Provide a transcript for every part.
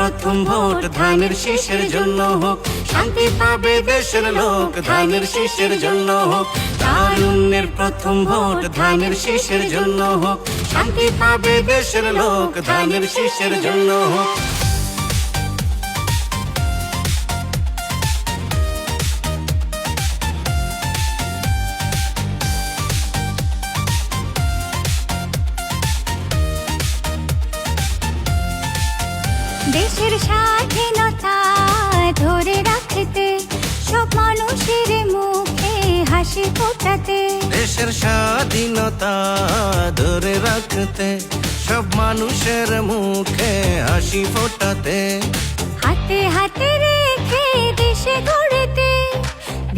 প্রথম ভোট ধানের শীষের জন্য হোক, শান্তি পাবে দেশের লোক ধানের শীষের জন্য হোক। তারুণ্যের প্রথম ভোট ধানের শীষের জন্য হোক, শান্তি পাবে দেশের লোক ধানের শীষের জন্য হোক। দেশের স্বাধীনতা ধরে রাখতে, সব মানুষের মুখে হাসি ফোটাতে। দেশের স্বাধীনতা ধরে রাখতে, সব মানুষের মুখে হাসি ফোটাতে। হাতে হাতে রেখে দেশে গড়তে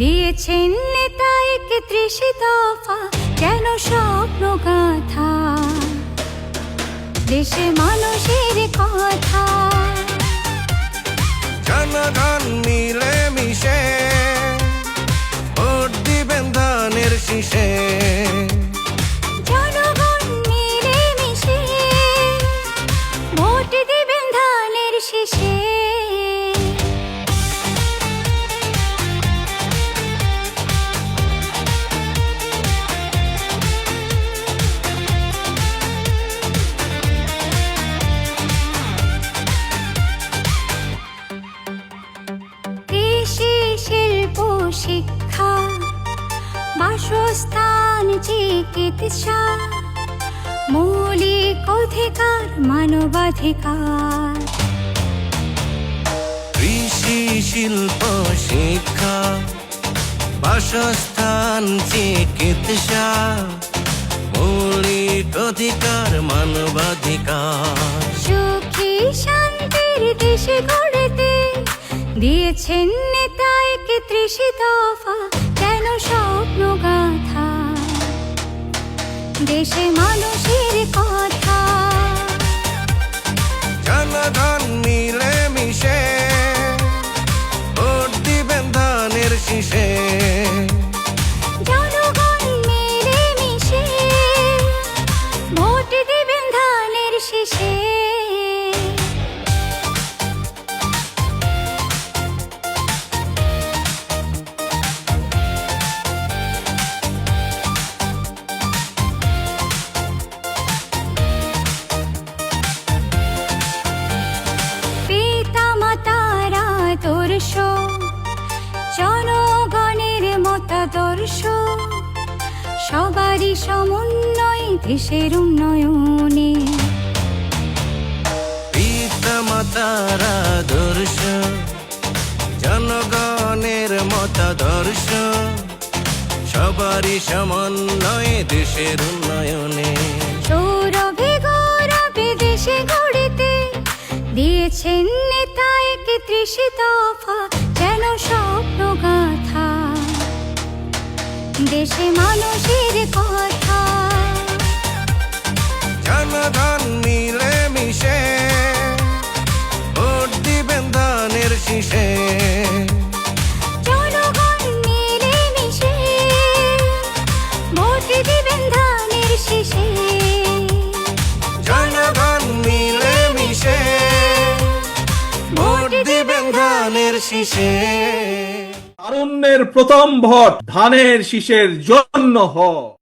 দিয়েছেন নেতা ৩১ দফা, যেন স্বপ্ন গাথা দেশে মানুষের কথা। জনগণ মিলে মিশে ভোট দিবেন ধানের শীষে। জনগণ মিলে মিশে ভোট দিবেন ধানের শীষে। শিল্প শিক্ষা, বাসস্থান, চিকিৎসা, মৌলিক অধিকার, মানবাধিকার। কৃষি শিল্প শিক্ষা, বাসস্থান, চিকিৎসা, মৌলিক অধিকার, মানবাধিকার। সুখী শান্তির দেশে গড়তে দিয়েছেন নেতা ৩১ দফা, যেন স্বপ্ন গাথা দেশে মানুষের কথা। জনগণ মিলে মিশে ভোট দিবেন ধানের শীষে। জনগণ মিলে মিশে ভোট দিবেন ধানের শীষে। আদর্শ, জনগণের মতাদর্শ, সবারই সমন্বয় দেশের উন্নয়নে। পিতা মাতার আদর্শ, জনগণের মতাদর্শ, সবারই সমন্বয় দেশের উন্নয়নে। সৌরভে গৌরবে দেশে গড়তে দিয়েছেন নেতা ৩১ দফা, যেন স্বপ্ন গাথা দেশে মানুষের কথা। জনগণ মিলে মিশে ভোট দিবেন ধানের শীষে। জনগণ মিলে মিশে ভোট দিবেন ধানের শীষে। জনগণ মিলে মিশে ভোট দিবেন ধানের শীষে। তারুণ্যের প্রথম ভোট ধানের শীষের জন্য হোক।